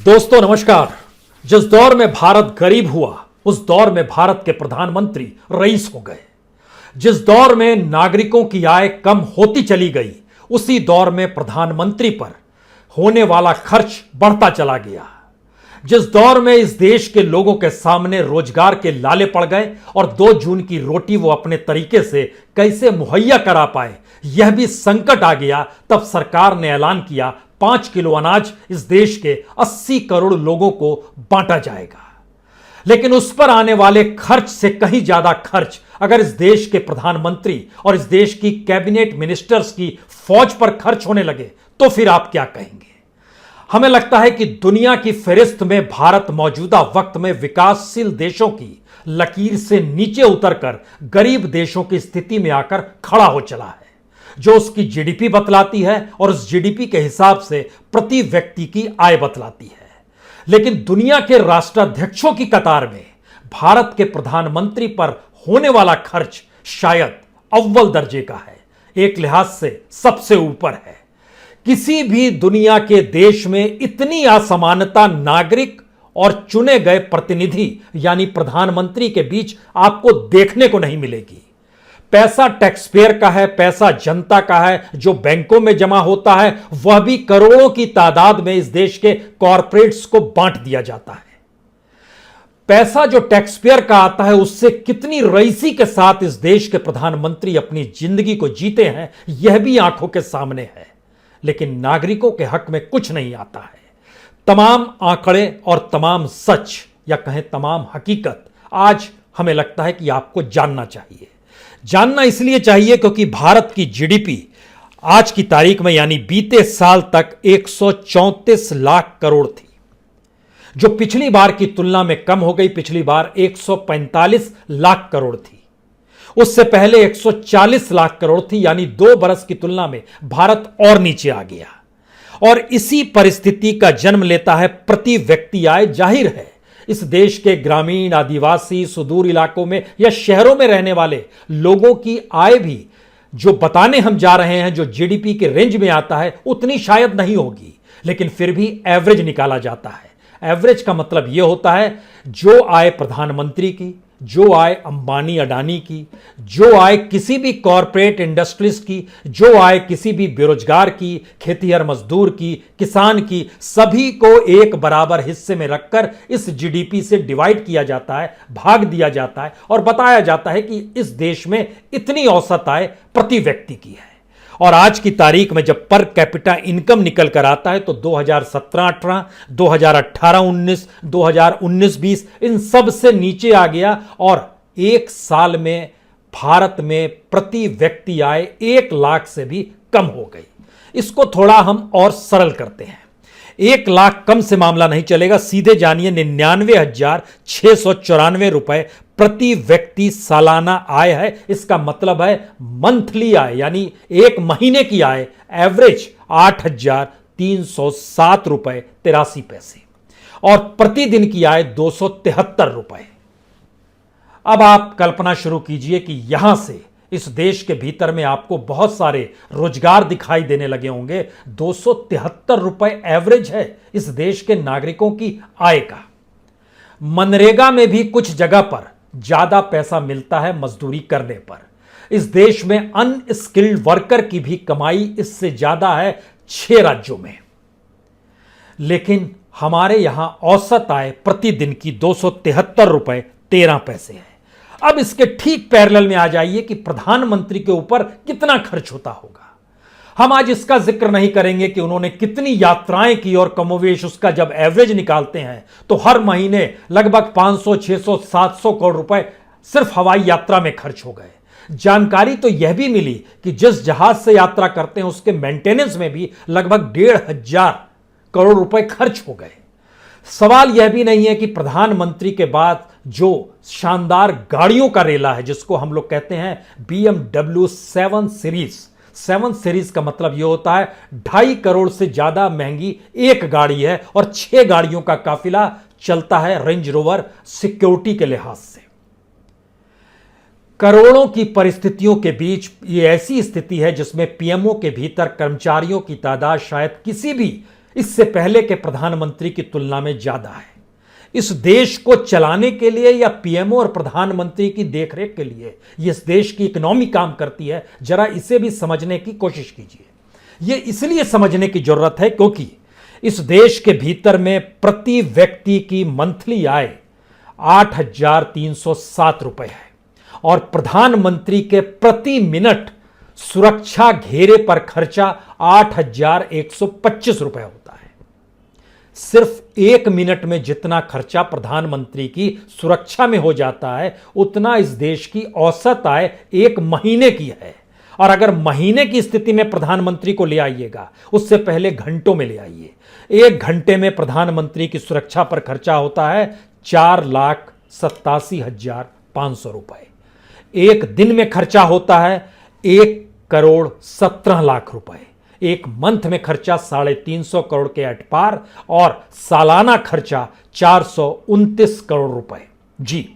दोस्तों नमस्कार। जिस दौर में भारत गरीब हुआ उस दौर में भारत के प्रधानमंत्री रईस हो गए। जिस दौर में नागरिकों की आय कम होती चली गई उसी दौर में प्रधानमंत्री पर होने वाला खर्च बढ़ता चला गया। जिस दौर में इस देश के लोगों के सामने रोजगार के लाले पड़ गए और 2 जून की रोटी वो अपने तरीके से कैसे मुहैया करा पाए यह भी संकट आ गया, तब सरकार ने ऐलान किया 5 किलो अनाज इस देश के 80 करोड़ लोगों को बांटा जाएगा। लेकिन उस पर आने वाले खर्च से कहीं ज्यादा खर्च अगर इस देश के प्रधानमंत्री और इस देश की कैबिनेट मिनिस्टर्स की फौज पर खर्च होने लगे तो फिर आप क्या कहेंगे? हमें लगता है कि दुनिया की फहरिस्त में भारत मौजूदा वक्त में विकासशील देशों की लकीर से नीचे उतरकर गरीब देशों की स्थिति में आकर खड़ा हो चला है, जो उसकी जीडीपी बतलाती है और उस जीडीपी के हिसाब से प्रति व्यक्ति की आय बतलाती है। लेकिन दुनिया के राष्ट्राध्यक्षों की कतार में भारत के प्रधानमंत्री पर होने वाला खर्च शायद अव्वल दर्जे का है, एक लिहाज से सबसे ऊपर है। किसी भी दुनिया के देश में इतनी असमानता नागरिक और चुने गए प्रतिनिधि यानी प्रधानमंत्री के बीच आपको देखने को नहीं मिलेगी। पैसा टैक्स पेयर का है, पैसा जनता का है, जो बैंकों में जमा होता है वह भी करोड़ों की तादाद में इस देश के कॉरपोरेट्स को बांट दिया जाता है। पैसा जो टैक्स पेयर का आता है उससे कितनी रईसी के साथ इस देश के प्रधानमंत्री अपनी जिंदगी को जीते हैं यह भी आंखों के सामने है। लेकिन नागरिकों के हक में कुछ नहीं आता है। तमाम आंकड़े और तमाम सच या कहें तमाम हकीकत आज हमें लगता है कि आपको जानना चाहिए। जानना इसलिए चाहिए क्योंकि भारत की जीडीपी आज की तारीख में यानी बीते साल तक 134 लाख करोड़ थी, जो पिछली बार की तुलना में कम हो गई। पिछली बार 145 लाख करोड़ थी, उससे पहले 140 लाख करोड़ थी, यानी 2 बरस की तुलना में भारत और नीचे आ गया। और इसी परिस्थिति का जन्म लेता है प्रति व्यक्ति आय। जाहिर है इस देश के ग्रामीण, आदिवासी, सुदूर इलाकों में या शहरों में रहने वाले लोगों की आय भी जो बताने हम जा रहे हैं, जो जीडीपी के रेंज में आता है, उतनी शायद नहीं होगी, लेकिन फिर भी एवरेज निकाला जाता है। एवरेज का मतलब यह होता है जो आय प्रधानमंत्री की, जो आय अंबानी अडानी की, जो आय किसी भी कॉरपोरेट इंडस्ट्रीज की, जो आय किसी भी बेरोजगार की, खेतीहर मजदूर की, किसान की, सभी को एक बराबर हिस्से में रखकर इस जीडीपी से डिवाइड किया जाता है, भाग दिया जाता है और बताया जाता है कि इस देश में इतनी औसत आय प्रति व्यक्ति की है। और आज की तारीख में जब पर कैपिटा इनकम निकल कर आता है तो 2017-18, 2018-19, 2019-20 इन सब से नीचे आ गया और एक साल में भारत में प्रति व्यक्ति आय 1 लाख से भी कम हो गई। इसको थोड़ा हम और सरल करते हैं। 1 लाख कम से मामला नहीं चलेगा, सीधे जानिए 99,694 रुपए प्रति व्यक्ति सालाना आय है। इसका मतलब है मंथली आय यानी एक महीने की आय एवरेज 8,307 रुपए 83 पैसे और प्रतिदिन की आय 273 रुपए। अब आप कल्पना शुरू कीजिए कि यहां से इस देश के भीतर में आपको बहुत सारे रोजगार दिखाई देने लगे होंगे। 273 रुपए एवरेज है इस देश के नागरिकों की आय का। मनरेगा में भी कुछ जगह पर ज्यादा पैसा मिलता है मजदूरी करने पर। इस देश में अनस्किल्ड वर्कर की भी कमाई इससे ज्यादा है 6 राज्यों में। लेकिन हमारे यहां औसत आय प्रतिदिन की 273 रुपए 13 पैसे है। अब इसके ठीक पैरेलल में आ जाइए कि प्रधानमंत्री के ऊपर कितना खर्च होता होगा। हम आज इसका जिक्र नहीं करेंगे कि उन्होंने कितनी यात्राएं की और कमोवेश उसका जब एवरेज निकालते हैं तो हर महीने लगभग 500, 600, 700 करोड़ रुपए सिर्फ हवाई यात्रा में खर्च हो गए। जानकारी तो यह भी मिली कि जिस जहाज से यात्रा करते हैं उसके मेंटेनेंस में भी लगभग 1,500 करोड़ रुपए खर्च हो गए। सवाल यह भी नहीं है कि प्रधानमंत्री के बाद जो शानदार गाड़ियों का रेला है जिसको हम लोग कहते हैं BMW 7 सीरीज। 7 सीरीज का मतलब यह होता है 2.5 करोड़ से ज्यादा महंगी एक गाड़ी है और 6 गाड़ियों का काफिला चलता है रेंज रोवर सिक्योरिटी के लिहाज से। करोड़ों की परिस्थितियों के बीच ये ऐसी स्थिति है जिसमें पीएमओ के भीतर कर्मचारियों की तादाद शायद किसी भी इससे पहले के प्रधानमंत्री की तुलना में ज्यादा है। इस देश को चलाने के लिए या पीएमओ और प्रधानमंत्री की देखरेख के लिए इस देश की इकोनॉमी काम करती है, जरा इसे भी समझने की कोशिश कीजिए। यह इसलिए समझने की जरूरत है क्योंकि इस देश के भीतर में प्रति व्यक्ति की मंथली आय 8,307 रुपए है और प्रधानमंत्री के प्रति मिनट सुरक्षा घेरे पर खर्चा 8,125 रुपए होता है। सिर्फ 1 मिनट में जितना खर्चा प्रधानमंत्री की सुरक्षा में हो जाता है, उतना इस देश की औसत आय 1 महीने की है। और अगर महीने की स्थिति में प्रधानमंत्री को ले आइएगा, उससे पहले घंटों में ले आइए। 1 घंटे में प्रधानमंत्री की सुरक्षा पर खर्चा होता है 4,87,500 रुपए। 1 दिन में खर्चा होता है 1,17,00,000 रुपए। 1 मंथ में खर्चा 350 करोड़ के अट पार और सालाना खर्चा 429 करोड़ रुपए। जी,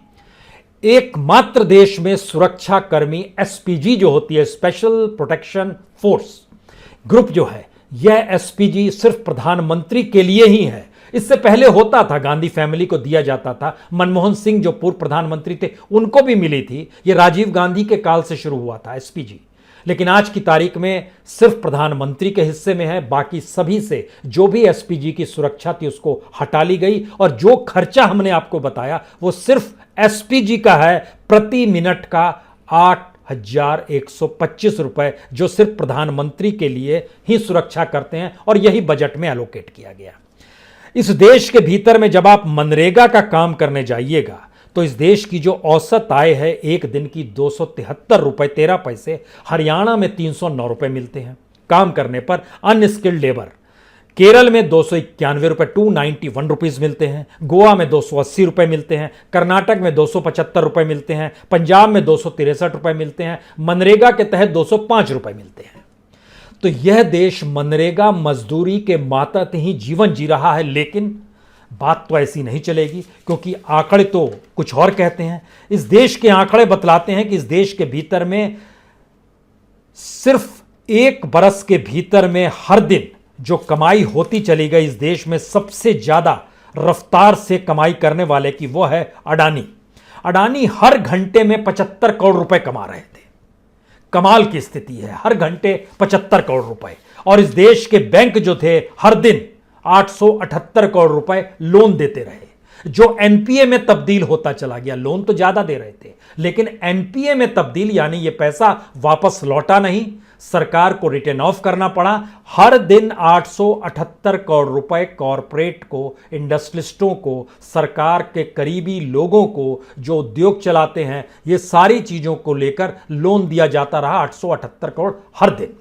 एकमात्र देश में सुरक्षा कर्मी एसपीजी जो होती है, स्पेशल प्रोटेक्शन फोर्स ग्रुप जो है, यह एसपीजी सिर्फ प्रधानमंत्री के लिए ही है। इससे पहले होता था, गांधी फैमिली को दिया जाता था, मनमोहन सिंह जो पूर्व प्रधानमंत्री थे उनको भी मिली थी। यह राजीव गांधी के काल से शुरू हुआ था एसपीजी, लेकिन आज की तारीख में सिर्फ प्रधानमंत्री के हिस्से में है। बाकी सभी से जो भी एसपीजी की सुरक्षा थी उसको हटा ली गई और जो खर्चा हमने आपको बताया वो सिर्फ एसपीजी का है, प्रति मिनट का 8,125 रुपए, जो सिर्फ प्रधानमंत्री के लिए ही सुरक्षा करते हैं और यही बजट में एलोकेट किया गया। इस देश के भीतर में जब आप मनरेगा का काम करने जाइएगा तो इस देश की जो औसत आय है 1 दिन की 273 रुपए 13 पैसे, हरियाणा में 309 रुपए मिलते हैं काम करने पर अनस्किल्ड लेबर। केरल में 291 रुपए 291 रुपीज मिलते हैं, गोवा में 280 रुपए मिलते हैं, कर्नाटक में 275 रुपए मिलते हैं, पंजाब में 263 रुपए मिलते हैं, मनरेगा के तहत 205 रुपए मिलते हैं। तो यह देश मनरेगा मजदूरी के मातहत ही जीवन जी रहा है, लेकिन बात तो ऐसी नहीं चलेगी क्योंकि आंकड़े तो कुछ और कहते हैं। इस देश के आंकड़े बतलाते हैं कि इस देश के भीतर में सिर्फ 1 बरस के भीतर में हर दिन जो कमाई होती चली गई, इस देश में सबसे ज्यादा रफ्तार से कमाई करने वाले की वो है अडानी। अडानी हर घंटे में 75 करोड़ रुपए कमा रहे थे। कमाल की स्थिति है, हर घंटे 75 करोड़ रुपए। और इस देश के बैंक जो थे हर दिन 878 करोड़ रुपए लोन देते रहे, जो एनपीए में तब्दील होता चला गया। लोन तो ज्यादा दे रहे थे लेकिन एनपीए में तब्दील, यानी ये पैसा वापस लौटा नहीं, सरकार को रिटर्न ऑफ करना पड़ा। हर दिन 878 करोड़ रुपए कॉरपोरेट को, इंडस्ट्रियलिस्टों को, सरकार के करीबी लोगों को जो उद्योग चलाते हैं, ये सारी चीजों को लेकर लोन दिया जाता रहा 878 करोड़ हर दिन।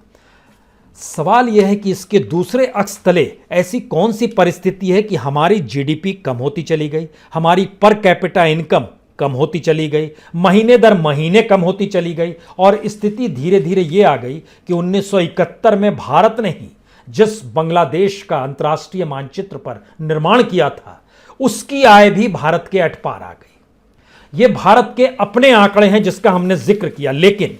सवाल यह है कि इसके दूसरे अक्ष तले ऐसी कौन सी परिस्थिति है कि हमारी जीडीपी कम होती चली गई, हमारी पर कैपिटा इनकम कम होती चली गई, महीने दर महीने कम होती चली गई और स्थिति धीरे धीरे ये आ गई कि 1971 में भारत ने ही जिस बांग्लादेश का अंतर्राष्ट्रीय मानचित्र पर निर्माण किया था, उसकी आय भी भारत के अट पार आ गई। ये भारत के अपने आंकड़े हैं जिसका हमने जिक्र किया, लेकिन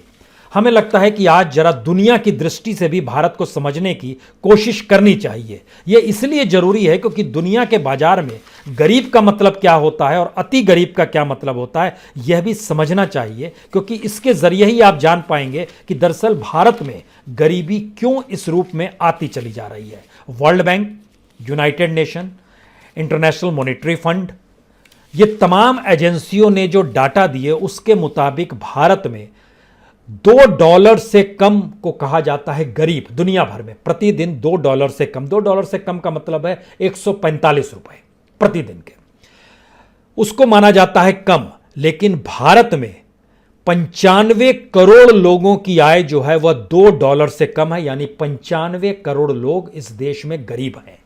हमें लगता है कि आज जरा दुनिया की दृष्टि से भी भारत को समझने की कोशिश करनी चाहिए। यह इसलिए जरूरी है क्योंकि दुनिया के बाजार में गरीब का मतलब क्या होता है और अति गरीब का क्या मतलब होता है, यह भी समझना चाहिए, क्योंकि इसके जरिए ही आप जान पाएंगे कि दरअसल भारत में गरीबी क्यों इस रूप में आती चली जा रही है। World bank, United nation, international monetary fund, ये तमाम एजेंसियों ने जो डाटा दिए उसके मुताबिक भारत में $2 से कम को कहा जाता है गरीब। दुनिया भर में प्रतिदिन $2 से कम, $2 से कम का मतलब है 145 रुपए प्रतिदिन के, उसको माना जाता है कम। लेकिन भारत में 95 करोड़ लोगों की आय जो है वह $2 से कम है, यानी 95 करोड़ लोग इस देश में गरीब हैं।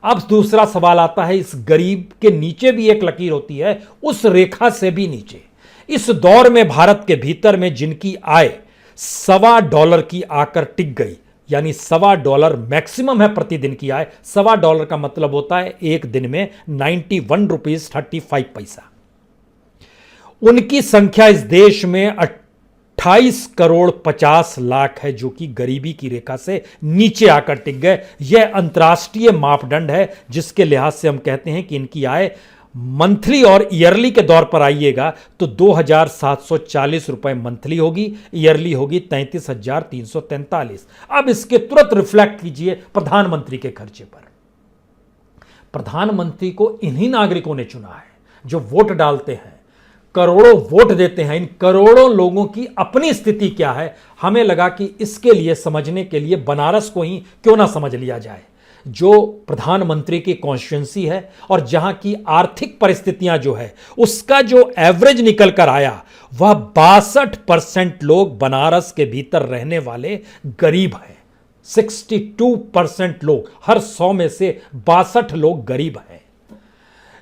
अब दूसरा सवाल आता है, इस गरीब के नीचे भी एक लकीर होती है, उस रेखा से भी नीचे। इस दौर में भारत के भीतर में जिनकी आय $1.25 की आकर टिक गई, यानी $1.25 मैक्सिमम है प्रतिदिन की आय। $1.25 का मतलब होता है एक दिन में 91 रुपीज 35 पैसा। उनकी संख्या इस देश में 28 करोड़ 50 लाख है जो कि गरीबी की रेखा से नीचे आकर टिक गए। यह अंतर्राष्ट्रीय मापदंड है जिसके लिहाज से हम कहते हैं कि इनकी आय मंथली और ईयरली के दौर पर आइएगा तो 2,740 रुपए मंथली होगी, ईयरली होगी 33,343। अब इसके तुरंत रिफ्लेक्ट कीजिए प्रधानमंत्री के खर्चे पर। प्रधानमंत्री को इन्हीं नागरिकों ने चुना है जो वोट डालते हैं, करोड़ों वोट देते हैं। इन करोड़ों लोगों की अपनी स्थिति क्या है, हमें लगा कि इसके लिए समझने के लिए बनारस को ही क्यों ना समझ लिया जाए, जो प्रधानमंत्री की कॉन्स्टिट्यूंसी है और जहां की आर्थिक परिस्थितियां जो है उसका जो एवरेज निकल कर आया वह 62% लोग बनारस के भीतर रहने वाले गरीब हैं। 62% लोग, हर 100 में से 62 लोग गरीब हैं।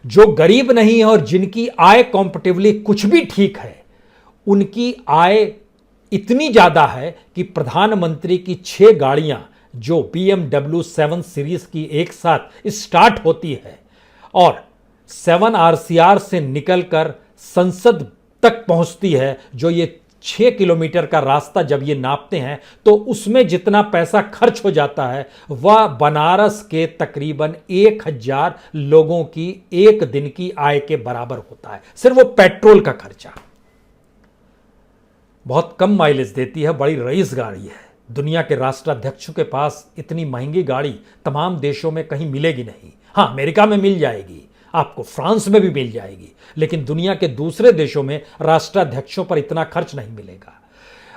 जो गरीब नहीं है और जिनकी आय कॉम्पैटिबली कुछ भी ठीक है, उनकी आय इतनी ज्यादा है कि प्रधानमंत्री की 6 गाड़ियां जो BMW 7 सीरीज की एक साथ स्टार्ट होती है और 7 RCR से निकलकर संसद तक पहुंचती है, जो ये 6 किलोमीटर का रास्ता जब ये नापते हैं तो उसमें जितना पैसा खर्च हो जाता है वह बनारस के तकरीबन 1000 लोगों की एक दिन की आय के बराबर होता है। सिर्फ वो पेट्रोल का खर्चा। बहुत कम माइलेज देती है, बड़ी रईस गाड़ी है। दुनिया के राष्ट्राध्यक्षों के पास इतनी महंगी गाड़ी तमाम देशों में कहीं मिलेगी नहीं। हां, अमेरिका में मिल जाएगी, आपको फ्रांस में भी मिल जाएगी, लेकिन दुनिया के दूसरे देशों में राष्ट्राध्यक्षों पर इतना खर्च नहीं मिलेगा।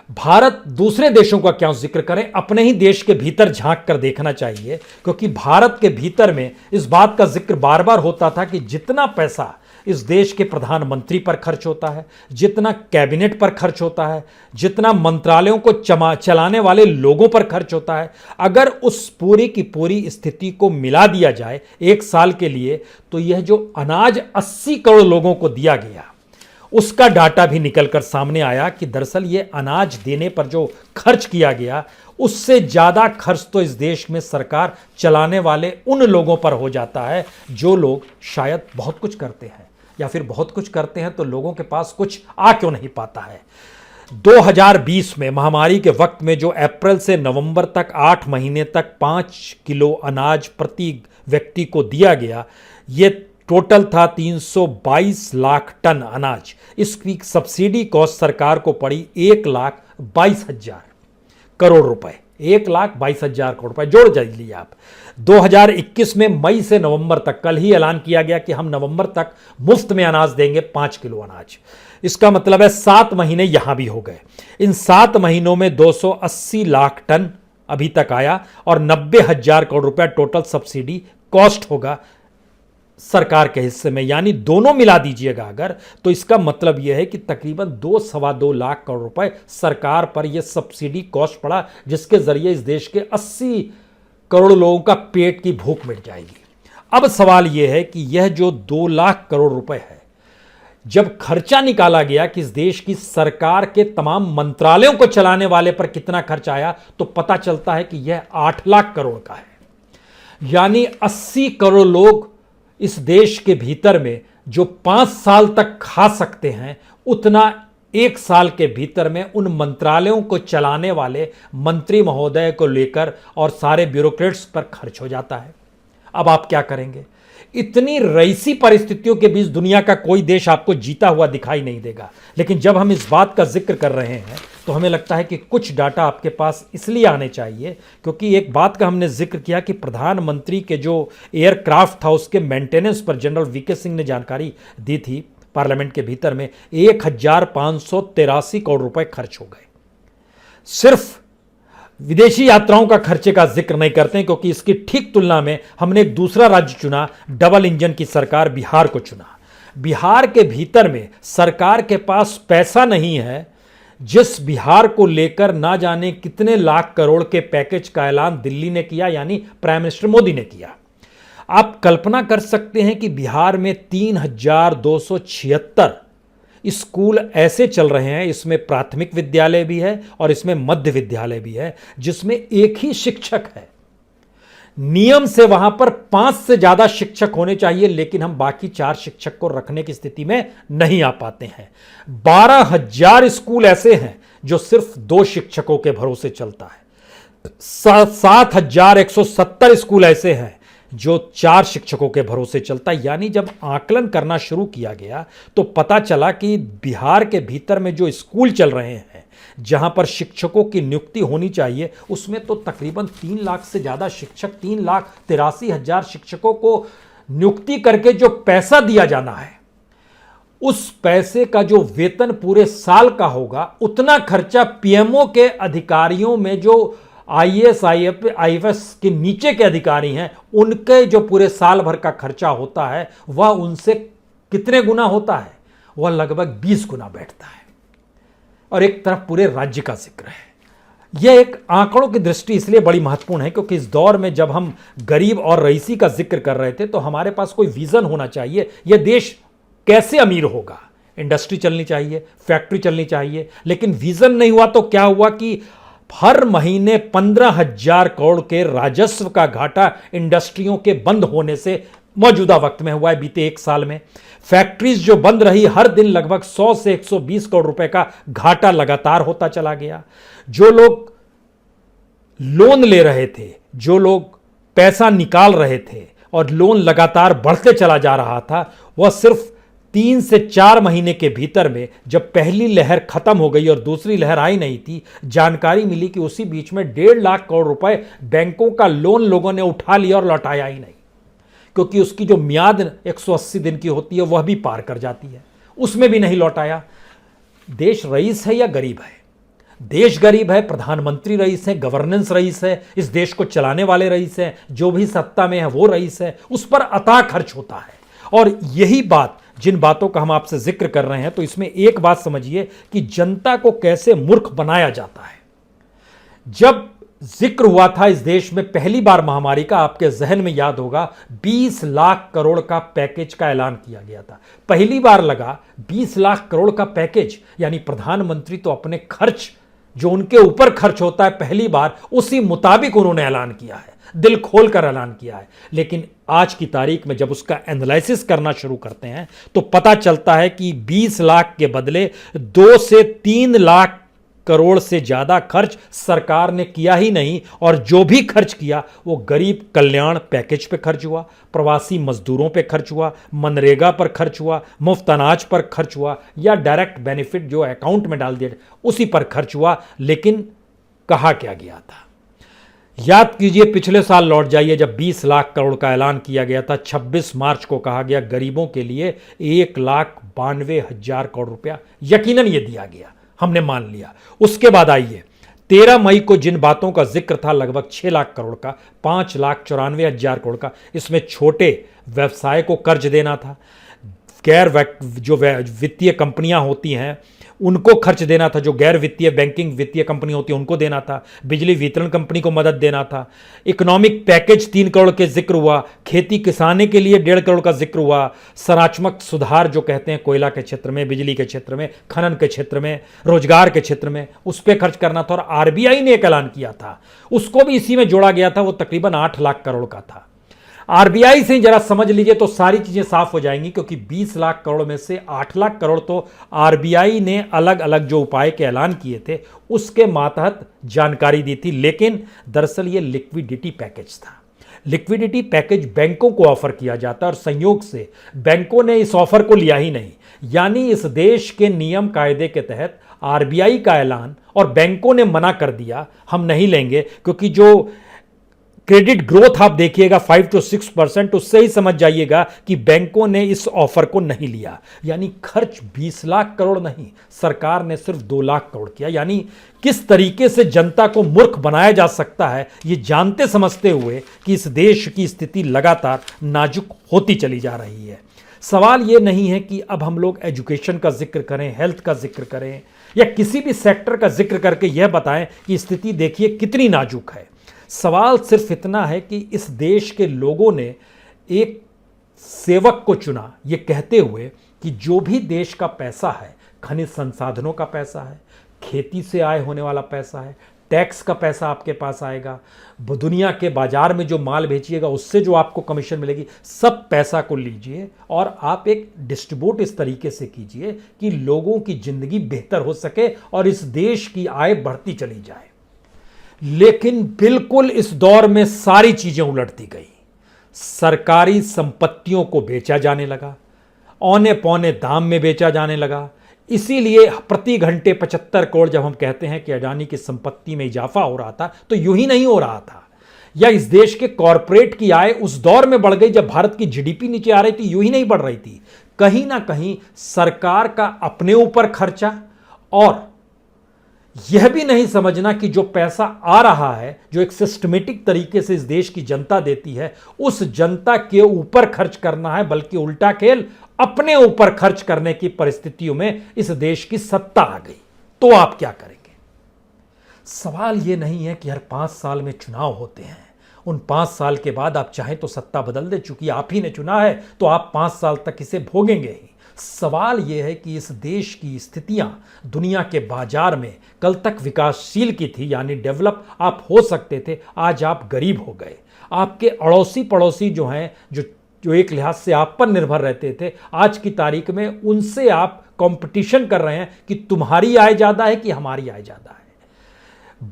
भारत, दूसरे देशों का क्या जिक्र करें, अपने ही देश के भीतर झांक कर देखना चाहिए, क्योंकि भारत के भीतर में इस बात का जिक्र बार बार होता था कि जितना पैसा इस देश के प्रधानमंत्री पर खर्च होता है, जितना कैबिनेट पर खर्च होता है, जितना मंत्रालयों को चलाने वाले लोगों पर खर्च होता है, अगर उस पूरी की पूरी स्थिति को मिला दिया जाए एक साल के लिए, तो यह जो अनाज 80 करोड़ लोगों को दिया गया उसका डाटा भी निकलकर सामने आया कि दरअसल ये अनाज देने पर जो खर्च किया गया उससे ज्यादा खर्च तो इस देश में सरकार चलाने वाले उन लोगों पर हो जाता है जो लोग शायद बहुत कुछ करते हैं, या फिर बहुत कुछ करते हैं तो लोगों के पास कुछ आ क्यों नहीं पाता है। 2020 में महामारी के वक्त में जो अप्रैल से नवंबर तक 8 महीने तक 5 किलो अनाज प्रति व्यक्ति को दिया गया, यह टोटल था 322 लाख टन अनाज। इसकी सब्सिडी कॉस्ट सरकार को पड़ी 1,22,000 करोड़ रुपए। 1,22,000 करोड़ रुपए जोड़ जाइए आप। 2021 में मई से नवंबर तक, कल ही ऐलान किया गया कि हम नवंबर तक मुफ्त में अनाज देंगे, 5 किलो अनाज। इसका मतलब है 7 महीने यहां भी हो गए। इन 7 महीनों में 280 लाख टन अभी तक आया और 90,000 करोड़ रुपया टोटल सब्सिडी कॉस्ट होगा सरकार के हिस्से में। यानी दोनों मिला दीजिएगा अगर, तो इसका मतलब यह है कि तकरीबन 2-2.25 लाख करोड़ रुपए सरकार पर यह सब्सिडी कॉस्ट पड़ा, जिसके जरिए इस देश के 80 करोड़ लोगों का पेट की भूख मिट जाएगी। अब सवाल यह है कि यह जो 2 लाख करोड़ रुपए है, जब खर्चा निकाला गया कि इस देश की सरकार के तमाम मंत्रालयों को चलाने वाले पर कितना खर्च आया, तो पता चलता है कि यह 8 लाख करोड़ का है। यानी 80 करोड़ लोग इस देश के भीतर में जो 5 साल तक खा सकते हैं, उतना 1 साल के भीतर में उन मंत्रालयों को चलाने वाले मंत्री महोदय को लेकर और सारे ब्यूरोक्रेट्स पर खर्च हो जाता है। अब आप क्या करेंगे? इतनी रईसी परिस्थितियों के बीच दुनिया का कोई देश आपको जीता हुआ दिखाई नहीं देगा। लेकिन जब हम इस बात का जिक्र कर रहे हैं तो हमें लगता है कि कुछ डाटा आपके पास इसलिए आने चाहिए क्योंकि एक बात का हमने जिक्र किया कि प्रधानमंत्री के जो एयरक्राफ्ट था उसके मेंटेनेंस पर जनरल वीके सिंह ने जानकारी दी थी पार्लियामेंट के भीतर में 1,583 करोड़ रुपए खर्च हो गए। सिर्फ विदेशी यात्राओं का खर्चे का जिक्र नहीं करते हैं क्योंकि इसकी ठीक तुलना में हमने एक दूसरा राज्य चुना, डबल इंजन की सरकार बिहार को चुना। बिहार के भीतर में सरकार के पास पैसा नहीं है, जिस बिहार को लेकर ना जाने कितने लाख करोड़ के पैकेज का ऐलान दिल्ली ने किया, यानी प्राइम मिनिस्टर मोदी ने किया। आप कल्पना कर सकते हैं कि बिहार में 3,276 स्कूल ऐसे चल रहे हैं, इसमें प्राथमिक विद्यालय भी है और इसमें मध्य विद्यालय भी है, जिसमें एक ही शिक्षक है। नियम से वहां पर 5 से ज्यादा शिक्षक होने चाहिए, लेकिन हम बाकी 4 शिक्षक को रखने की स्थिति में नहीं आ पाते हैं। 12,000 स्कूल ऐसे हैं जो सिर्फ 2 शिक्षकों के भरोसे चलता है। 7,170 स्कूल ऐसे हैं जो 4 शिक्षकों के भरोसे चलता है। यानी जब आकलन करना शुरू किया गया तो पता चला कि बिहार के भीतर में जो स्कूल चल रहे हैं, जहां पर शिक्षकों की नियुक्ति होनी चाहिए, उसमें तो तकरीबन 3 लाख से ज्यादा शिक्षक, 3,83,000 शिक्षकों को नियुक्ति करके जो पैसा दिया जाना है, उस पैसे का जो वेतन पूरे साल का होगा, उतना खर्चा पीएमओ के अधिकारियों में जो आईएएस आईएफएस के नीचे के अधिकारी हैं, उनके जो पूरे साल भर का खर्चा होता है वह उनसे कितने गुना होता है? वह लगभग 20 गुना बैठता है। और एक तरफ पूरे राज्य का जिक्र है। यह एक आंकड़ों की दृष्टि इसलिए बड़ी महत्वपूर्ण है क्योंकि इस दौर में जब हम गरीब और रईसी का जिक्र कर रहे थे तो हमारे पास कोई विजन होना चाहिए। यह देश कैसे अमीर होगा? इंडस्ट्री चलनी चाहिए, फैक्ट्री चलनी चाहिए, लेकिन विजन नहीं हुआ तो क्या हुआ कि हर महीने 15,000 करोड़ के राजस्व का घाटा इंडस्ट्रियों के बंद होने से मौजूदा वक्त में हुआ है। बीते 1 साल में फैक्ट्रीज जो बंद रही, हर दिन लगभग 100 से 120 करोड़ रुपए का घाटा लगातार होता चला गया। जो लोग लोन ले रहे थे, जो लोग पैसा निकाल रहे थे और लोन लगातार बढ़ते चला जा रहा था, वह सिर्फ 3 से 4 महीने के भीतर में जब पहली लहर खत्म हो गई और दूसरी लहर आई नहीं थी, जानकारी मिली कि उसी बीच में 1.5 लाख करोड़ रुपए बैंकों का लोन लोगों ने उठा लिया और लौटाया ही नहीं, क्योंकि उसकी जो म्याद 180 दिन की होती है वह भी पार कर जाती है, उसमें भी नहीं लौटाया। देश रईस है या गरीब है? देश गरीब है, प्रधानमंत्री रईस है, गवर्नेंस रईस है, इस देश को चलाने वाले रईस है, जो भी सत्ता में है वो रईस है, उस पर अथाह खर्च होता है। और यही बात, जिन बातों का हम आपसे जिक्र कर रहे हैं, तो इसमें एक बात समझिए कि जनता को कैसे मूर्ख बनाया जाता है। जब जिक्र हुआ था इस देश में पहली बार महामारी का, आपके जहन में याद होगा 20 लाख करोड़ का पैकेज का ऐलान किया गया था। पहली बार लगा 20 लाख करोड़ का पैकेज, यानी प्रधानमंत्री तो अपने खर्च जो उनके ऊपर खर्च होता है पहली बार उसी मुताबिक उन्होंने ऐलान किया है, दिल खोलकर ऐलान किया है। लेकिन आज की तारीख में जब उसका एनालिसिस करना शुरू करते हैं तो पता चलता है कि 20 लाख के बदले 2 से 3 लाख करोड़ से ज्यादा खर्च सरकार ने किया ही नहीं, और जो भी खर्च किया वो गरीब कल्याण पैकेज पे खर्च हुआ, प्रवासी मजदूरों पे खर्च हुआ, मनरेगा पर खर्च हुआ, मुफ्त अनाज पर खर्च हुआ, या डायरेक्ट बेनिफिट जो अकाउंट में डाल दिया उसी पर खर्च हुआ। लेकिन कहा क्या गया था? याद कीजिए, पिछले साल लौट जाइए जब 20 लाख करोड़ का ऐलान किया गया था। 26 मार्च को कहा गया गरीबों के लिए 1,92,000 करोड़ रुपया यकीनन ये दिया गया, हमने मान लिया। उसके बाद आइए 13 मई को जिन बातों का जिक्र था लगभग 6 लाख करोड़ का, 5,94,000 करोड़ का, इसमें छोटे व्यवसाय को कर्ज देना था, जो वित्तीय कंपनियां होती हैं उनको खर्च देना था, जो गैर वित्तीय बैंकिंग वित्तीय कंपनी होती है उनको देना था, बिजली वितरण कंपनी को मदद देना था। इकोनॉमिक पैकेज 3 करोड़ के जिक्र हुआ, खेती किसाने के लिए 1.5 करोड़ का जिक्र हुआ, संरचनात्मक सुधार जो कहते हैं कोयला के क्षेत्र में, बिजली के क्षेत्र में, खनन के क्षेत्र में, रोजगार के क्षेत्र में, उस पर खर्च करना था। और आरबीआई ने एक ऐलान किया था, उसको भी इसी में जोड़ा गया था, वो तकरीबन 8 लाख करोड़ का था। आरबीआई से जरा समझ लीजिए तो सारी चीजें साफ हो जाएंगी, क्योंकि 20 लाख करोड़ में से 8 लाख करोड़ तो आरबीआई ने अलग अलग जो उपाय के ऐलान किए थे उसके मातहत जानकारी दी थी। लेकिन दरअसल ये लिक्विडिटी पैकेज था। लिक्विडिटी पैकेज बैंकों को ऑफर किया जाता है और संयोग से बैंकों ने इस ऑफर को लिया ही नहीं। यानी इस देश के नियम कायदे के तहत आरबीआई का ऐलान और बैंकों ने मना कर दिया, हम नहीं लेंगे, क्योंकि जो क्रेडिट ग्रोथ आप देखिएगा 5 to 6%, उससे ही समझ जाइएगा कि बैंकों ने इस ऑफर को नहीं लिया। यानी खर्च 20 लाख करोड़ नहीं, सरकार ने सिर्फ 2 लाख करोड़ किया। यानी किस तरीके से जनता को मूर्ख बनाया जा सकता है, ये जानते समझते हुए कि इस देश की स्थिति लगातार नाजुक होती चली जा रही है। सवाल ये नहीं है कि अब हम लोग एजुकेशन का जिक्र करें, हेल्थ का जिक्र करें, या किसी भी सेक्टर का जिक्र करके यह बताएं कि स्थिति देखिए कितनी नाजुक है। सवाल सिर्फ इतना है कि इस देश के लोगों ने एक सेवक को चुना, ये कहते हुए कि जो भी देश का पैसा है, खनिज संसाधनों का पैसा है, खेती से आय होने वाला पैसा है, टैक्स का पैसा आपके पास आएगा, दुनिया के बाजार में जो माल बेचिएगा उससे जो आपको कमीशन मिलेगी, सब पैसा को लीजिए और आप एक डिस्ट्रीब्यूट इस तरीके से कीजिए कि लोगों की जिंदगी बेहतर हो सके और इस देश की आय बढ़ती चली जाए। लेकिन बिल्कुल इस दौर में सारी चीजें उलटती गई। सरकारी संपत्तियों को बेचा जाने लगा, औने पौने दाम में बेचा जाने लगा। इसीलिए प्रति घंटे 75 करोड़ जब हम कहते हैं कि अडानी की संपत्ति में इजाफा हो रहा था, तो यूं ही नहीं हो रहा था। या इस देश के कॉरपोरेट की आय उस दौर में बढ़ गई जब भारत की जीडीपी नीचे आ रही थी, यूं ही नहीं बढ़ रही थी। कहीं ना कहीं सरकार का अपने ऊपर खर्चा और यह भी नहीं समझना कि जो पैसा आ रहा है, जो एक सिस्टमेटिक तरीके से इस देश की जनता देती है, उस जनता के ऊपर खर्च करना है, बल्कि उल्टा खेल अपने ऊपर खर्च करने की परिस्थितियों में इस देश की सत्ता आ गई। तो आप क्या करेंगे? सवाल यह नहीं है कि हर 5 साल में चुनाव होते हैं, उन 5 साल के बाद आप चाहें तो सत्ता बदल दे, चूंकि आप ही ने चुना है तो आप 5 साल तक इसे भोगेंगे ही। सवाल यह है कि इस देश की स्थितियां दुनिया के बाजार में कल तक विकासशील की थी, यानी डेवलप आप हो सकते थे, आज आप गरीब हो गए। आपके अड़ोसी पड़ोसी जो हैं, जो एक लिहाज से आप पर निर्भर रहते थे, आज की तारीख में उनसे आप कंपटीशन कर रहे हैं कि तुम्हारी आय ज्यादा है कि हमारी आय ज्यादा है।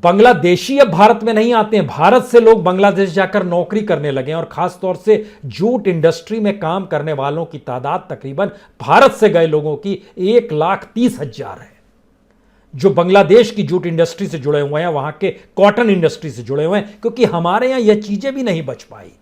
बांग्लादेशी अब भारत में नहीं आते हैं, भारत से लोग बांग्लादेश जाकर नौकरी करने लगे हैं और खासतौर से जूट इंडस्ट्री में काम करने वालों की तादाद तकरीबन भारत से गए लोगों की 1,30,000 है, जो बांग्लादेश की जूट इंडस्ट्री से जुड़े हुए हैं, वहां के कॉटन इंडस्ट्री से जुड़े हुए हैं, क्योंकि हमारे यहां यह चीजें भी नहीं बच पाई।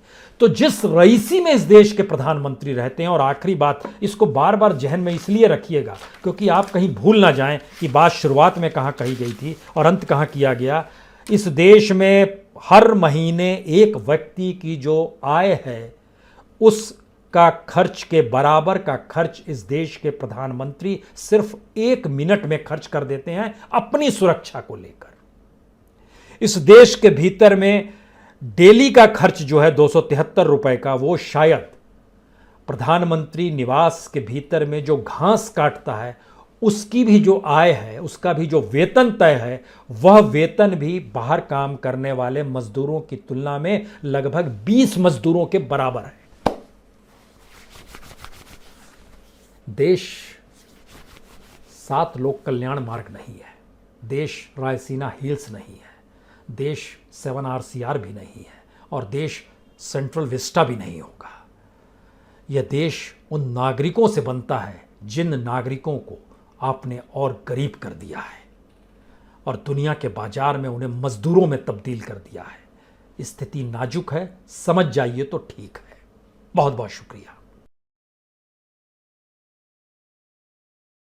तो जिस रईसी में इस देश के प्रधानमंत्री रहते हैं, और आखिरी बात, इसको बार बार जहन में इसलिए रखिएगा क्योंकि आप कहीं भूल ना जाएं कि बात शुरुआत में कहां कही गई थी और अंत कहां किया गया। इस देश में हर महीने एक व्यक्ति की जो आय है उसका खर्च के बराबर का खर्च इस देश के प्रधानमंत्री सिर्फ 1 मिनट में खर्च कर देते हैं अपनी सुरक्षा को लेकर। इस देश के भीतर में डेली का खर्च जो है 273 रुपए का, वो शायद प्रधानमंत्री निवास के भीतर में जो घास काटता है उसकी भी जो आय है, उसका भी जो वेतन तय है, वह वेतन भी बाहर काम करने वाले मजदूरों की तुलना में लगभग 20 मजदूरों के बराबर है। देश 7 लोक कल्याण मार्ग नहीं है, देश रायसीना हिल्स नहीं है, देश 7 RCR भी नहीं है, और देश सेंट्रल विस्टा भी नहीं होगा। यह देश उन नागरिकों से बनता है जिन नागरिकों को आपने और गरीब कर दिया है और दुनिया के बाजार में उन्हें मजदूरों में तब्दील कर दिया है। स्थिति नाजुक है, समझ जाइए तो ठीक है। बहुत बहुत शुक्रिया।